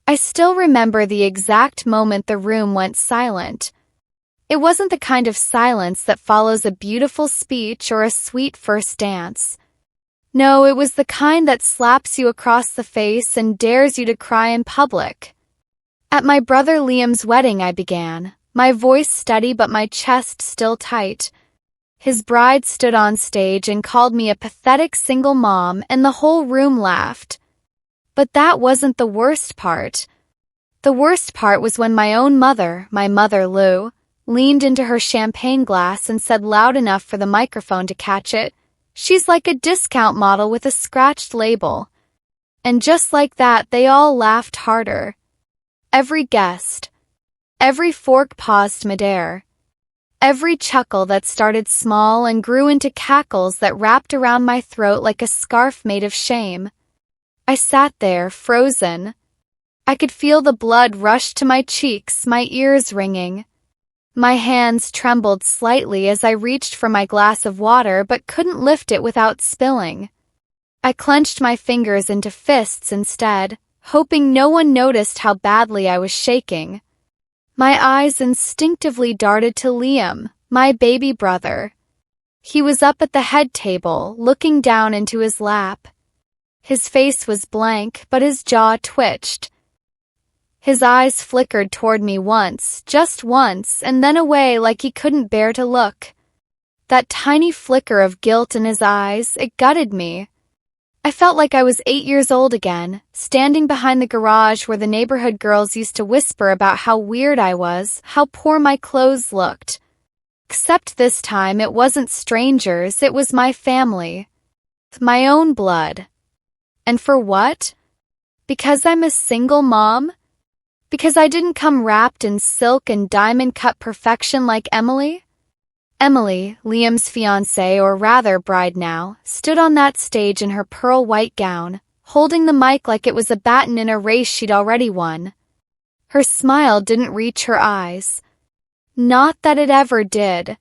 I still remember the exact moment the room went silent. It wasn't the kind of silence that follows a beautiful speech or a sweet first dance. No, it was the kind that slaps you across the face and dares you to cry in public. At my brother Liam's wedding, I began, my voice steady but my chest still tight. His bride stood on stage and called me a pathetic single mom, and the whole room laughed. But that wasn't the worst part. The worst part was when my own mother, my mother Lou, leaned into her champagne glass and said loud enough for the microphone to catch it, "She's like a discount model with a scratched label." And just like that, they all laughed harder. Every guest. Every fork paused midair. Every chuckle that started small and grew into cackles that wrapped around my throat like a scarf made of shame. I sat there, frozen. I could feel the blood rush to my cheeks, my ears ringing. My hands trembled slightly as I reached for my glass of water but couldn't lift it without spilling. I clenched my fingers into fists instead, hoping no one noticed how badly I was shaking. My eyes instinctively darted to Liam, my baby brother. He was up at the head table, looking down into his lap. His face was blank, but his jaw twitched. His eyes flickered toward me once, just once, and then away like he couldn't bear to look. That tiny flicker of guilt in his eyes, it gutted me. I felt like I was 8 years old again, standing behind the garage where the neighborhood girls used to whisper about how weird I was, how poor my clothes looked. Except this time it wasn't strangers, it was my family. My own blood. And for what? Because I'm a single mom? Because I didn't come wrapped in silk and diamond-cut perfection like Emily? Emily, Liam's fiancée, or rather bride now, stood on that stage in her pearl-white gown, holding the mic like it was a baton in a race she'd already won. Her smile didn't reach her eyes. Not that it ever did.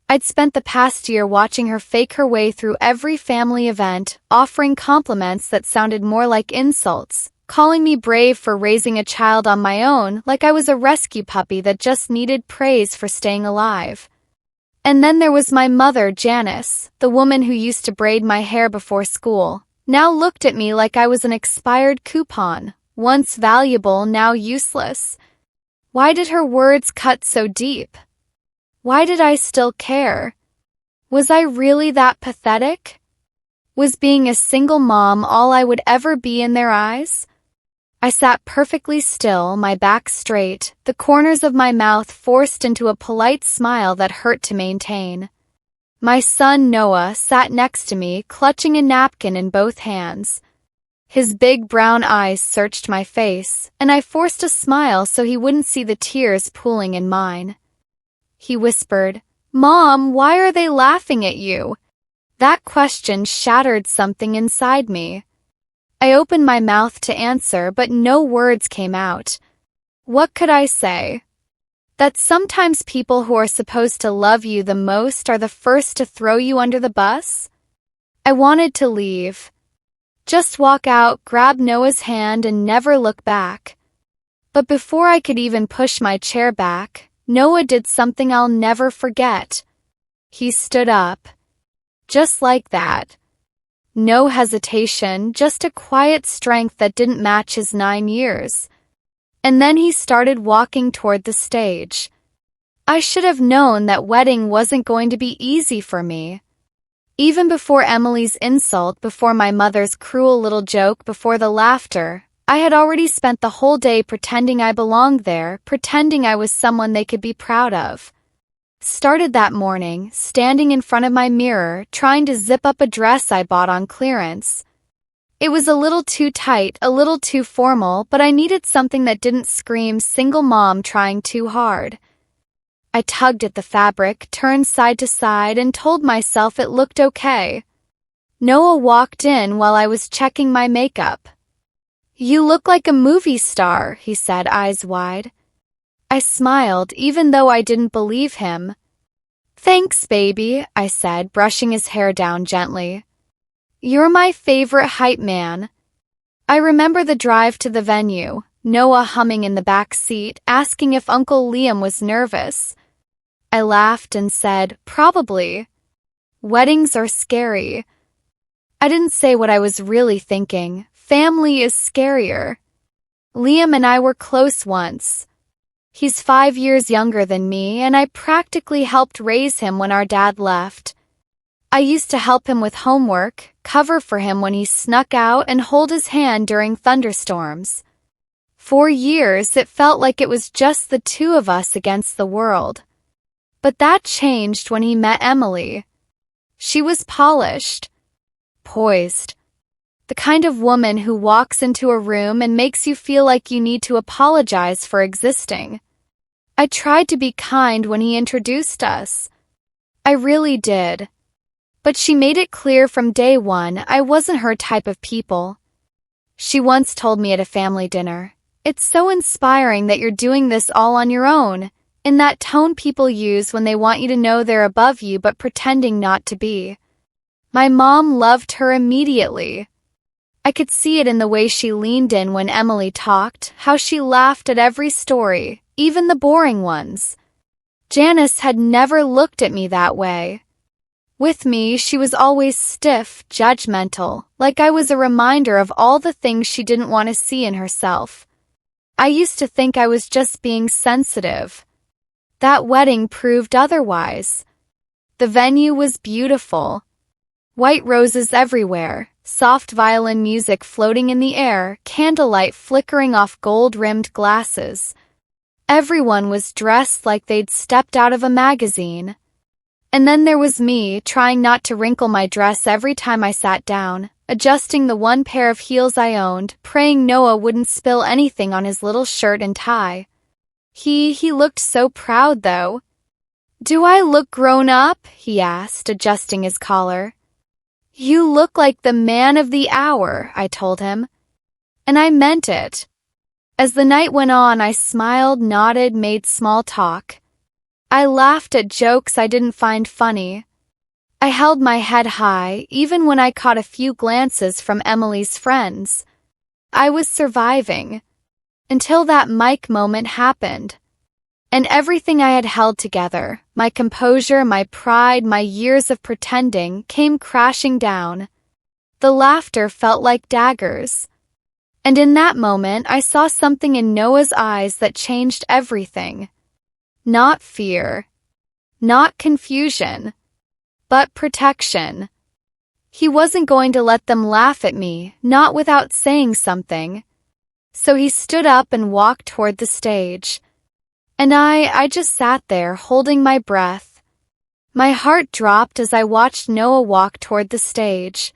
I'd spent the past year watching her fake her way through every family event, offering compliments that sounded more like insults, calling me brave for raising a child on my own like I was a rescue puppy that just needed praise for staying alive. And then there was my mother, Janice, the woman who used to braid my hair before school, now looked at me like I was an expired coupon, once valuable, now useless. Why did her words cut so deep? Why did I still care? Was I really that pathetic? Was being a single mom all I would ever be in their eyes? I sat perfectly still, my back straight, the corners of my mouth forced into a polite smile that hurt to maintain. My son Noah sat next to me, clutching a napkin in both hands. His big brown eyes searched my face, and I forced a smile so he wouldn't see the tears pooling in mine. He whispered, "Mom, why are they laughing at you?" That question shattered something inside me. I opened my mouth to answer, but no words came out. What could I say? That sometimes people who are supposed to love you the most are the first to throw you under the bus? I wanted to leave. Just walk out, grab Noah's hand, and never look back. But before I could even push my chair back, Noah did something I'll never forget. He stood up. Just like that. No hesitation, just a quiet strength that didn't match his 9 years. And then he started walking toward the stage. I should have known that wedding wasn't going to be easy for me. Even before Emily's insult, before my mother's cruel little joke, before the laughter, I had already spent the whole day pretending I belonged there, pretending I was someone they could be proud of. Started that morning, standing in front of my mirror, trying to zip up a dress I bought on clearance. It was a little too tight, a little too formal, but I needed something that didn't scream single mom trying too hard. I tugged at the fabric, turned side to side, and told myself it looked okay. Noah walked in while I was checking my makeup. "You look like a movie star," he said, eyes wide. I smiled, even though I didn't believe him. "Thanks, baby," I said, brushing his hair down gently. "You're my favorite hype man." I remember the drive to the venue, Noah humming in the back seat, asking if Uncle Liam was nervous. I laughed and said, "Probably. Weddings are scary." I didn't say what I was really thinking. Family is scarier. Liam and I were close once. He's 5 years younger than me, and I practically helped raise him when our dad left. I used to help him with homework, cover for him when he snuck out, and hold his hand during thunderstorms. For years, it felt like it was just the two of us against the world. But that changed when he met Emily. She was polished, poised, the kind of woman who walks into a room and makes you feel like you need to apologize for existing. I tried to be kind when he introduced us. I really did. But she made it clear from day one I wasn't her type of people. She once told me at a family dinner, "It's so inspiring that you're doing this all on your own," in that tone people use when they want you to know they're above you but pretending not to be. My mom loved her immediately. I could see it in the way she leaned in when Emily talked, how she laughed at every story, even the boring ones. Janice had never looked at me that way. With me, she was always stiff, judgmental, like I was a reminder of all the things she didn't want to see in herself. I used to think I was just being sensitive. That wedding proved otherwise. The venue was beautiful. White roses everywhere, soft violin music floating in the air, candlelight flickering off gold-rimmed glasses. Everyone was dressed like they'd stepped out of a magazine. And then there was me, trying not to wrinkle my dress every time I sat down, adjusting the one pair of heels I owned, praying Noah wouldn't spill anything on his little shirt and tie. He looked so proud, though. "Do I look grown up?" he asked, adjusting his collar. "You look like the man of the hour," I told him. And I meant it. As the night went on, I smiled, nodded, made small talk. I laughed at jokes I didn't find funny. I held my head high, even when I caught a few glances from Emily's friends. I was surviving. Until that mic moment happened. And everything I had held together, my composure, my pride, my years of pretending, came crashing down. The laughter felt like daggers. And in that moment, I saw something in Noah's eyes that changed everything. Not fear. Not confusion. But protection. He wasn't going to let them laugh at me, not without saying something. So he stood up and walked toward the stage. And I just sat there, holding my breath. My heart dropped as I watched Noah walk toward the stage.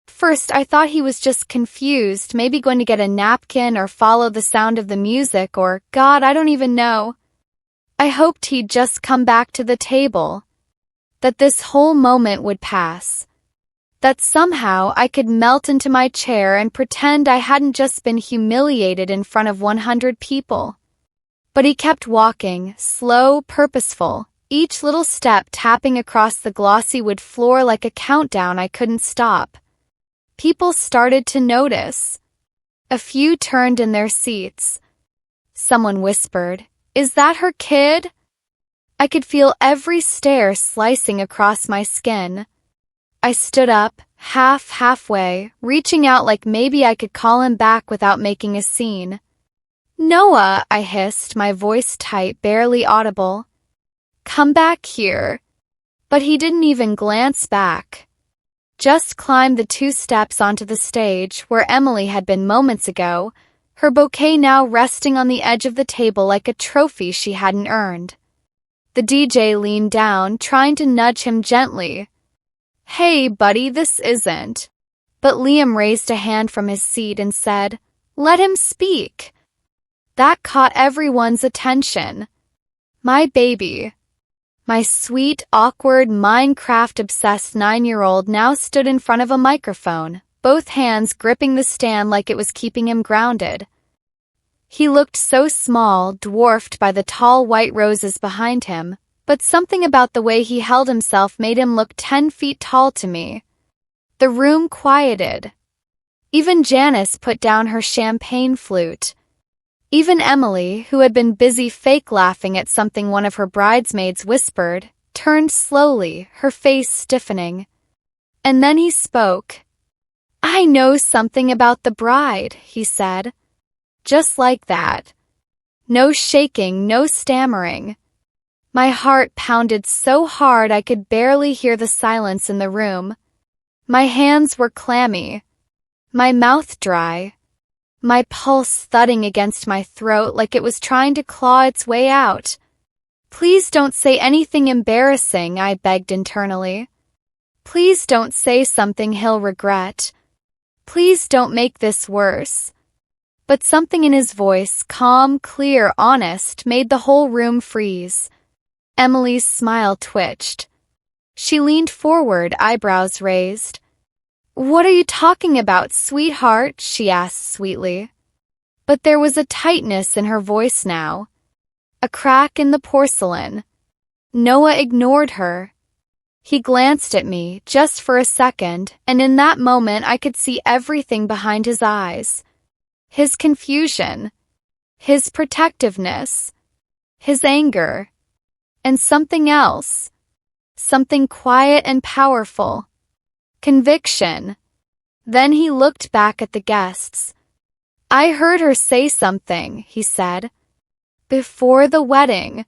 First, I thought he was just confused, maybe going to get a napkin or follow the sound of the music or, God, I don't even know. I hoped he'd just come back to the table. That this whole moment would pass. That somehow I could melt into my chair and pretend I hadn't just been humiliated in front of 100 people. But he kept walking, slow, purposeful, each little step tapping across the glossy wood floor like a countdown I couldn't stop. People started to notice. A few turned in their seats. Someone whispered, "Is that her kid?" I could feel every stare slicing across my skin. I stood up, halfway, reaching out like maybe I could call him back without making a scene. "Noah," I hissed, my voice tight, barely audible. "Come back here." But he didn't even glance back. Just climbed the 2 steps onto the stage where Emily had been moments ago, her bouquet now resting on the edge of the table like a trophy she hadn't earned. The DJ leaned down, trying to nudge him gently. "Hey, buddy, this isn't." But Liam raised a hand from his seat and said, "Let him speak." That caught everyone's attention. My baby, my sweet, awkward, Minecraft-obsessed 9-year-old now stood in front of a microphone, both hands gripping the stand like it was keeping him grounded. He looked so small, dwarfed by the tall white roses behind him, but something about the way he held himself made him look 10 feet tall to me. The room quieted. Even Janice put down her champagne flute. Even Emily, who had been busy fake laughing at something one of her bridesmaids whispered, turned slowly, her face stiffening. And then he spoke. "I know something about the bride," he said. Just like that. No shaking, no stammering. My heart pounded so hard I could barely hear the silence in the room. My hands were clammy, my mouth dry, my pulse thudding against my throat like it was trying to claw its way out. "Please don't say anything embarrassing," I begged internally. "Please don't say something he'll regret. Please don't make this worse." But something in his voice, calm, clear, honest, made the whole room freeze. Emily's smile twitched. She leaned forward, eyebrows raised. "What are you talking about, sweetheart?" she asked sweetly. But there was a tightness in her voice now. A crack in the porcelain. Noah ignored her. He glanced at me, just for a second, and in that moment I could see everything behind his eyes. His confusion. His protectiveness. His anger. And something else. Something quiet and powerful. Conviction. Then he looked back at the guests. "I heard her say something," he said. "Before the wedding."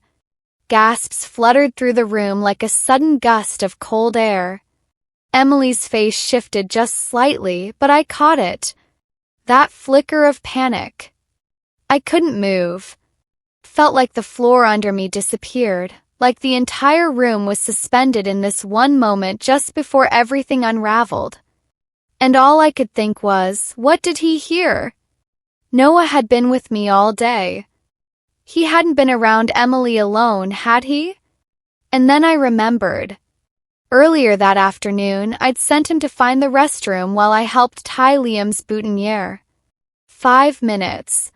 Gasps fluttered through the room like a sudden gust of cold air. Emily's face shifted just slightly, but I caught it. That flicker of panic. I couldn't move. Felt like the floor under me disappeared, like the entire room was suspended in this one moment just before everything unraveled. And all I could think was, what did he hear? Noah had been with me all day. He hadn't been around Emily alone, had he? And then I remembered. Earlier that afternoon, I'd sent him to find the restroom while I helped tie Liam's boutonniere. 5 minutes.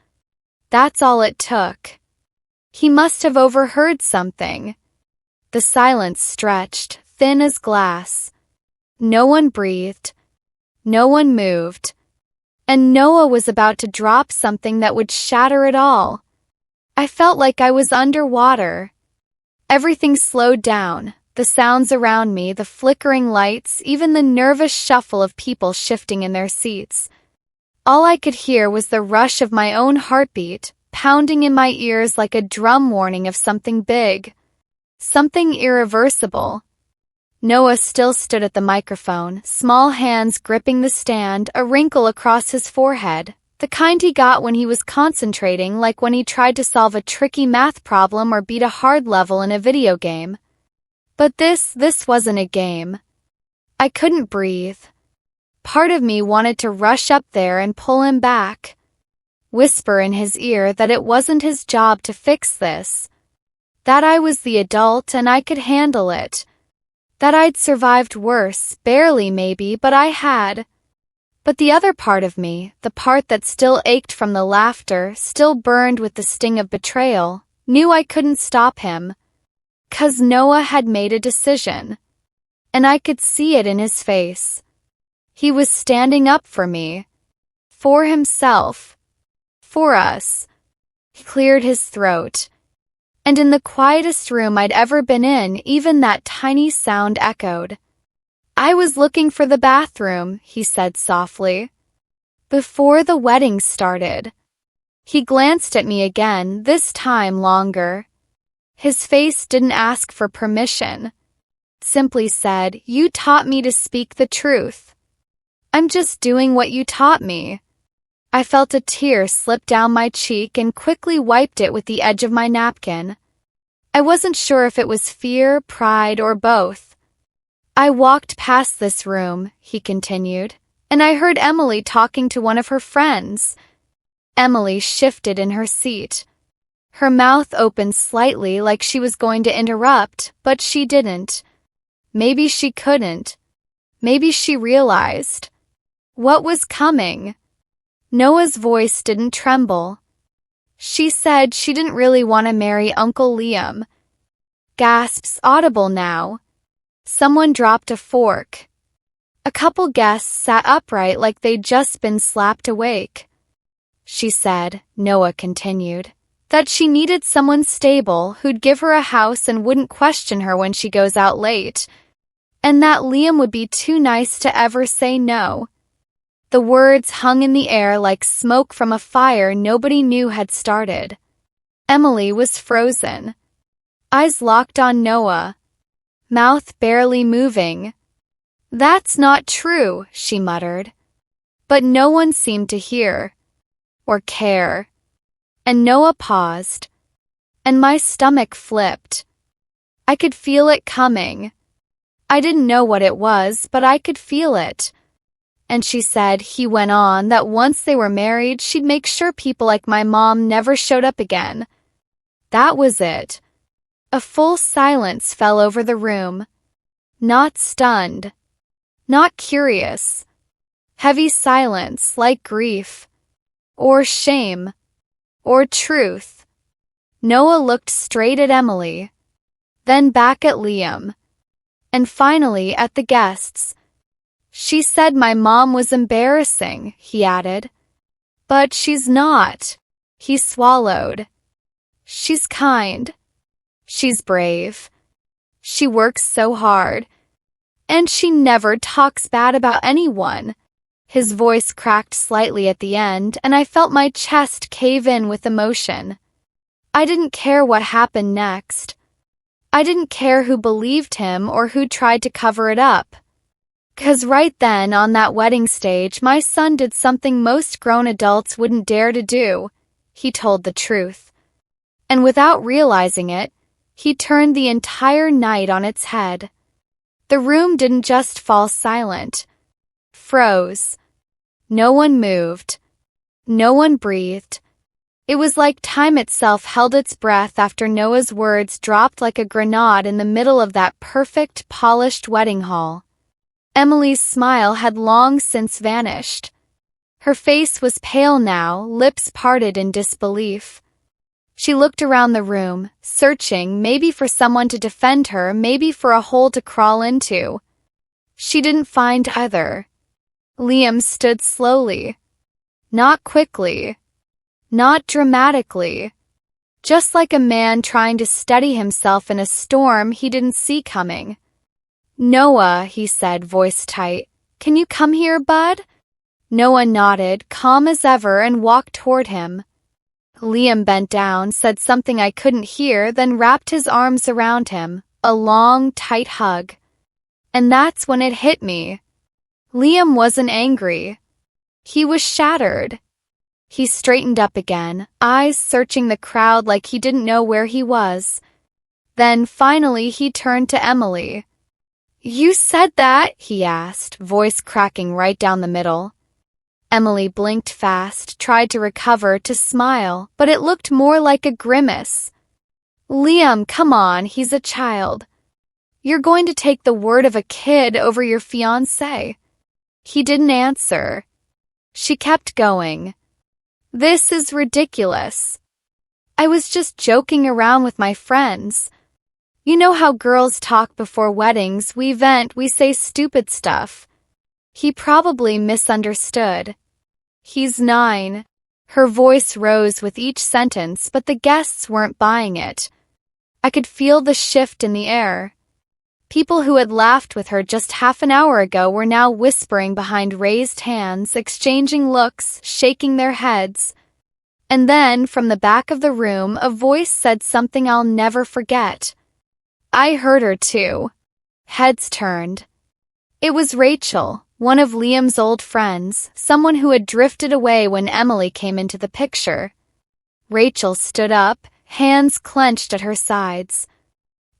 That's all it took. He must have overheard something. The silence stretched, thin as glass. No one breathed. No one moved. And Noah was about to drop something that would shatter it all. I felt like I was underwater. Everything slowed down, the sounds around me, the flickering lights, even the nervous shuffle of people shifting in their seats. All I could hear was the rush of my own heartbeat, pounding in my ears like a drum warning of something big. Something irreversible. Noah still stood at the microphone, small hands gripping the stand, a wrinkle across his forehead. The kind he got when he was concentrating, like when he tried to solve a tricky math problem or beat a hard level in a video game. But this wasn't a game. I couldn't breathe. Part of me wanted to rush up there and pull him back. Whisper in his ear that it wasn't his job to fix this. That I was the adult and I could handle it. That I'd survived worse, barely maybe, but I had. But the other part of me, the part that still ached from the laughter, still burned with the sting of betrayal, knew I couldn't stop him. 'Cause Noah had made a decision. And I could see it in his face. He was standing up for me. For himself. For us. He cleared his throat. And in the quietest room I'd ever been in, even that tiny sound echoed. "I was looking for the bathroom," he said softly. "Before the wedding started." He glanced at me again, this time longer. His face didn't ask for permission. Simply said, "You taught me to speak the truth. I'm just doing what you taught me." I felt a tear slip down my cheek and quickly wiped it with the edge of my napkin. I wasn't sure if it was fear, pride, or both. "I walked past this room," he continued, "and I heard Emily talking to one of her friends." Emily shifted in her seat. Her mouth opened slightly like she was going to interrupt, but she didn't. Maybe she couldn't. Maybe she realized. What was coming? Noah's voice didn't tremble. She said she didn't really want to marry Uncle Liam. Gasps audible now. Someone dropped a fork. A couple guests sat upright like they'd just been slapped awake. she said, Noah continued. That she needed someone stable who'd give her a house and wouldn't question her when she goes out late. And that Liam would be too nice to ever say no. The words hung in the air like smoke from a fire nobody knew had started. Emily was frozen. Eyes locked on Noah. Mouth barely moving. That's not true, she muttered. But no one seemed to hear. Or care. And Noah paused. And my stomach flipped. I could feel it coming. I didn't know what it was, but I could feel it. And she said, he went on, that once they were married, she'd make sure people like my mom never showed up again. That was it. A full silence fell over the room. Not stunned. Not curious. Heavy silence, like grief. Or shame. Or truth. Noah looked straight at Emily. Then back at Liam. And finally at the guests. She said my mom was embarrassing, he added. But she's not. He swallowed. She's kind. She's brave. She works so hard. And she never talks bad about anyone. His voice cracked slightly at the end, and I felt my chest cave in with emotion. I didn't care what happened next. I didn't care who believed him or who tried to cover it up. 'Cause right then, on that wedding stage, my son did something most grown adults wouldn't dare to do. He told the truth. And without realizing it, he turned the entire night on its head. The room didn't just fall silent. Froze. No one moved. No one breathed. It was like time itself held its breath after Noah's words dropped like a grenade in the middle of that perfect, polished wedding hall. Emily's smile had long since vanished. Her face was pale now, lips parted in disbelief. She looked around the room, searching, maybe for someone to defend her, maybe for a hole to crawl into. She didn't find either. Liam stood slowly. Not quickly. Not dramatically. Just like a man trying to steady himself in a storm he didn't see coming. Noah, he said, voice tight. Can you come here, bud? Noah nodded, calm as ever, and walked toward him. Liam bent down, said something I couldn't hear, then wrapped his arms around him, a long, tight hug. And that's when it hit me. Liam wasn't angry. He was shattered. He straightened up again, eyes searching the crowd like he didn't know where he was. Then, finally, he turned to Emily. You said that, he asked, voice cracking right down the middle. Emily blinked fast, tried to recover, to smile, but it looked more like a grimace. Liam, come on, he's a child. You're going to take the word of a kid over your fiancé. He didn't answer. She kept going. This is ridiculous. I was just joking around with my friends. You know how girls talk before weddings, we vent, we say stupid stuff. He probably misunderstood. He's 9. Her voice rose with each sentence, but the guests weren't buying it. I could feel the shift in the air. People who had laughed with her just half an hour ago were now whispering behind raised hands, exchanging looks, shaking their heads. And then, from the back of the room, a voice said something I'll never forget. I heard her too. Heads turned. It was Rachel, one of Liam's old friends, someone who had drifted away when Emily came into the picture. Rachel stood up, hands clenched at her sides.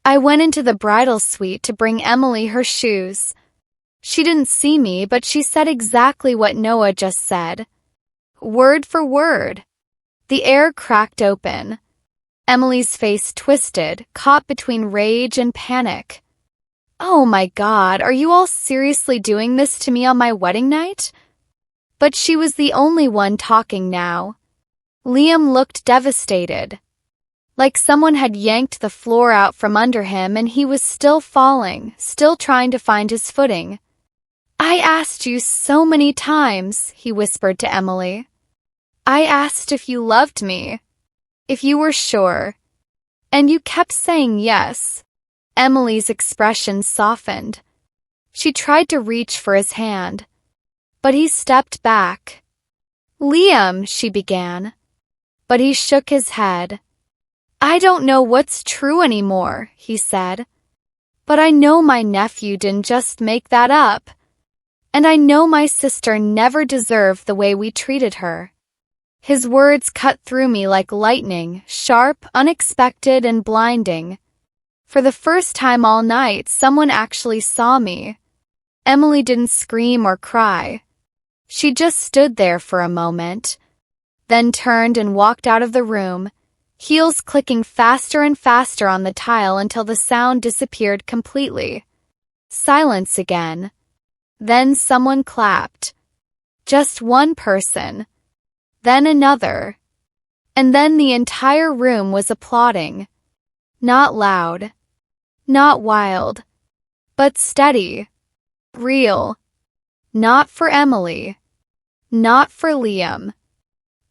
I went into the bridal suite to bring Emily her shoes. She didn't see me, but she said exactly what Noah just said. Word for word. The air cracked open. Emily's face twisted, caught between rage and panic. Oh my God, are you all seriously doing this to me on my wedding night? But she was the only one talking now. Liam looked devastated. Like someone had yanked the floor out from under him and he was still falling, still trying to find his footing. I asked you so many times, he whispered to Emily. I asked if you loved me, if you were sure, and you kept saying yes. Emily's expression softened. She tried to reach for his hand, but he stepped back. Liam, she began, but he shook his head. I don't know what's true anymore, he said, but I know my nephew didn't just make that up, and I know my sister never deserved the way we treated her. His words cut through me like lightning, sharp, unexpected, and blinding. For the first time all night, someone actually saw me. Emily didn't scream or cry. She just stood there for a moment, then turned and walked out of the room, heels clicking faster and faster on the tile until the sound disappeared completely. Silence again. Then someone clapped. Just one person. Then another. And then the entire room was applauding. Not loud. Not wild. But steady. Real. Not for Emily. Not for Liam.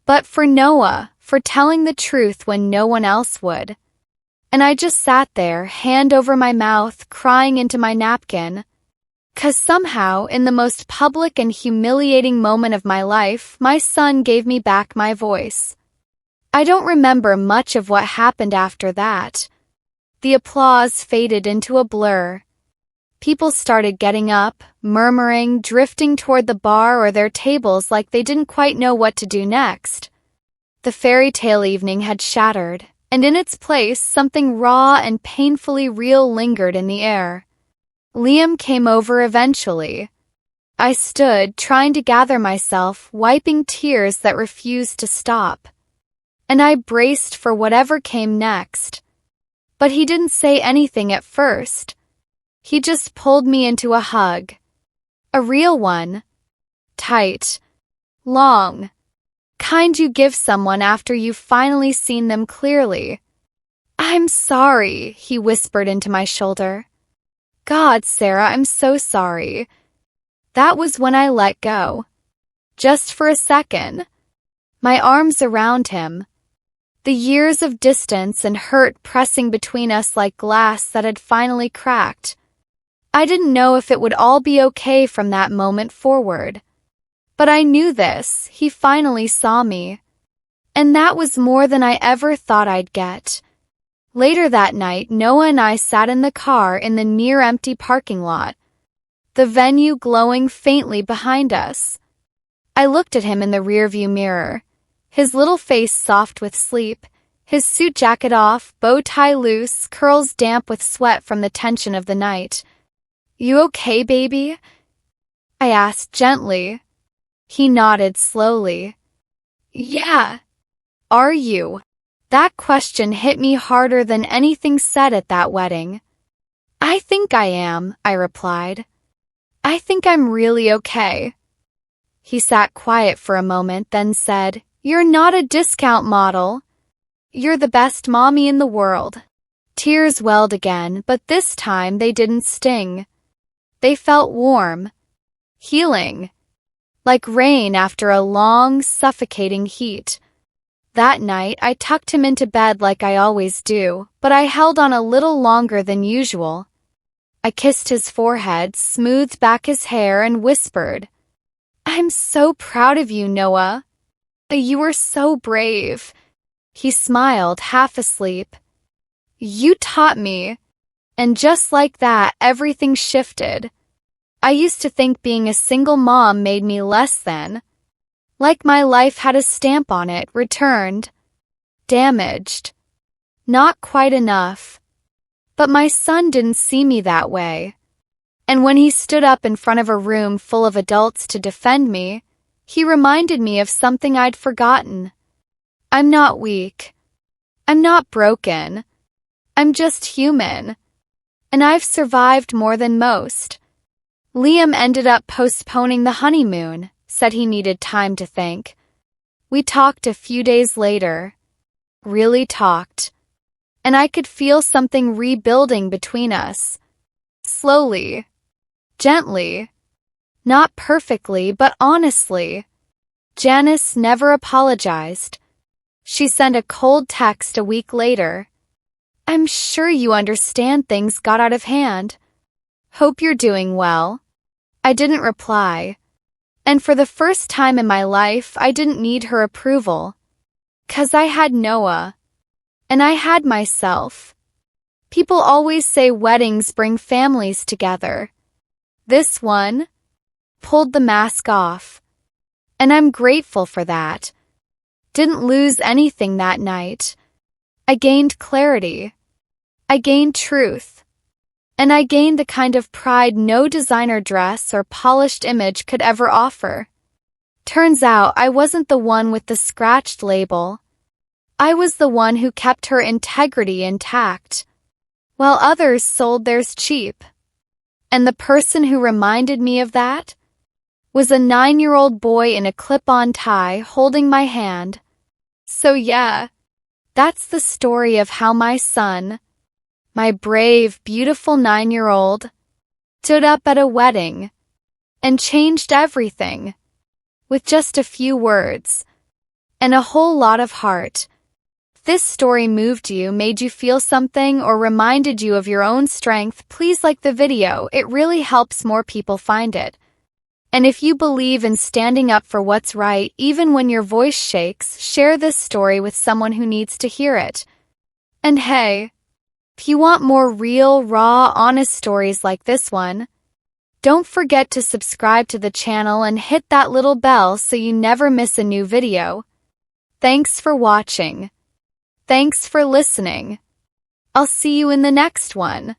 But for Noah, for telling the truth when no one else would. And I just sat there, hand over my mouth, crying into my napkin. 'Cause somehow, in the most public and humiliating moment of my life, my son gave me back my voice. I don't remember much of what happened after that. The applause faded into a blur. People started getting up, murmuring, drifting toward the bar or their tables like they didn't quite know what to do next. The fairy tale evening had shattered, and in its place, something raw and painfully real lingered in the air. Liam came over eventually. I stood, trying to gather myself, wiping tears that refused to stop. And I braced for whatever came next. But he didn't say anything at first. He just pulled me into a hug. A real one. Tight. Long. Kind you give someone after you've finally seen them clearly. I'm sorry, he whispered into my shoulder. God, Sarah, I'm so sorry. That was when I let go. Just for a second. My arms around him. The years of distance and hurt pressing between us like glass that had finally cracked. I didn't know if it would all be okay from that moment forward. But I knew this, he finally saw me. And that was more than I ever thought I'd get. Later that night, Noah and I sat in the car in the near-empty parking lot, the venue glowing faintly behind us. I looked at him in the rearview mirror, his little face soft with sleep, his suit jacket off, bow tie loose, curls damp with sweat from the tension of the night. You okay, baby? I asked gently. He nodded slowly. Yeah. Are you? That question hit me harder than anything said at that wedding. I think I am, I replied. I think I'm really okay. He sat quiet for a moment, then said, You're not a discount model. You're the best mommy in the world. Tears welled again, but this time they didn't sting. They felt warm, healing, like rain after a long, suffocating heat. That night, I tucked him into bed like I always do, but I held on a little longer than usual. I kissed his forehead, smoothed back his hair, and whispered, I'm so proud of you, Noah. You were so brave. He smiled, half asleep. You taught me. And just like that, everything shifted. I used to think being a single mom made me less than. Like my life had a stamp on it, returned. Damaged. Not quite enough. But my son didn't see me that way. And when he stood up in front of a room full of adults to defend me, he reminded me of something I'd forgotten. I'm not weak. I'm not broken. I'm just human. And I've survived more than most. Liam ended up postponing the honeymoon, said he needed time to think. We talked a few days later. Really talked. And I could feel something rebuilding between us. Slowly. Gently. Not perfectly, but honestly. Janice never apologized. She sent a cold text a week later. I'm sure you understand things got out of hand. Hope you're doing well. I didn't reply. And for the first time in my life, I didn't need her approval. 'Cause I had Noah. And I had myself. People always say weddings bring families together. This one pulled the mask off. And I'm grateful for that. Didn't lose anything that night. I gained clarity. I gained truth. And I gained the kind of pride no designer dress or polished image could ever offer. Turns out I wasn't the one with the scratched label. I was the one who kept her integrity intact, while others sold theirs cheap. And the person who reminded me of that was a 9-year-old boy in a clip-on tie holding my hand. So yeah, that's the story of how my son, my brave, beautiful 9-year-old, stood up at a wedding and changed everything with just a few words and a whole lot of heart. If this story moved you, made you feel something, or reminded you of your own strength, please like the video. It really helps more people find it. And if you believe in standing up for what's right, even when your voice shakes, share this story with someone who needs to hear it. And hey, if you want more real, raw, honest stories like this one, don't forget to subscribe to the channel and hit that little bell so you never miss a new video. Thanks for watching. Thanks for listening. I'll see you in the next one.